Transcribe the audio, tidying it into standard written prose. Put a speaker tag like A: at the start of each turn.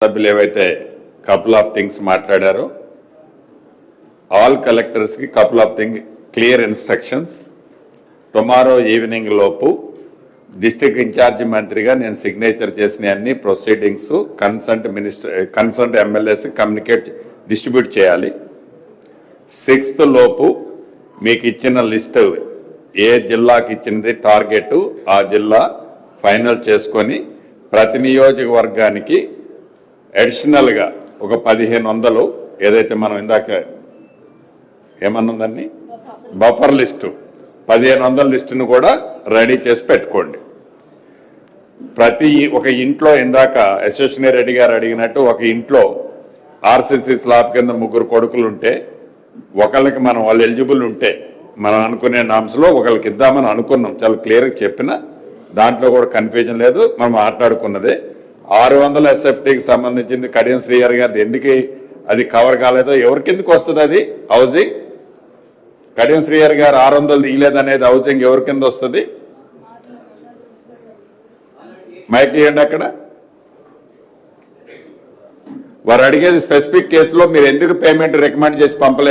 A: సభ్యులు ఏవైతే couple of things మాట్లాడారో ఆల్ కలెక్టర్స్ కి couple of thing clear instructions tomorrow evening లోపు డిస్ట్రిక్ట్ ఇన్ఛార్జి మంత్రిగా నేను సిగ్నేచర్ చేసిన అన్ని proceedings concern MLAs communicate distribute చేయాలి. 6th లోపు మీకు ఇచ్చిన లిస్ట్ ఏ జిల్లాకి ఇచ్చినది టార్గెట్ ఆ జిల్లా ఫైనల్ చేసుకొని ప్రతి నియోజకవర్గానికి అడిషనల్గా ఒక 1500 ఏదైతే మనం ఇందాక ఏమన్నదాన్ని బఫర్ లిస్టు 1500 లిస్టును కూడా రెడీ చేసి పెట్టుకోండి. ప్రతి ఒక ఇంట్లో ఇందాక యశస్విని రెడ్డి గారు అడిగినట్టు ఒక ఇంట్లో ఆర్సీసీ స్లాబ్ కింద 3 కొడుకులు ఉంటే ఒకళ్ళకి మనం వాళ్ళు ఎలిజిబుల్ ఉంటే మనం అనుకునే నామ్స్లో ఒకళ్ళకి ఇద్దామని అనుకున్నాం. చాలా క్లియర్గా చెప్పిన దాంట్లో కూడా కన్ఫ్యూజన్ లేదు. మనం మాట్లాడుకున్నదే 600 ఎస్ఎఫ్టీకి సంబంధించింది కడియం శ్రీహరి గారి ఎందుకు అది కవర్ కాలేదో ఎవరికి ఎందుకు వస్తుంది అది హౌసింగ్? కడియం శ్రీహరి గారు 600 తీయలేదనేది హౌసింగ్ ఎవరి కింద వస్తుంది? మైక్ ఇవ్వండి. అక్కడ వారు అడిగేది స్పెసిఫిక్ కేసులో మీరు ఎందుకు పేమెంట్ రికమెండ్ చేసి పంపలేదు?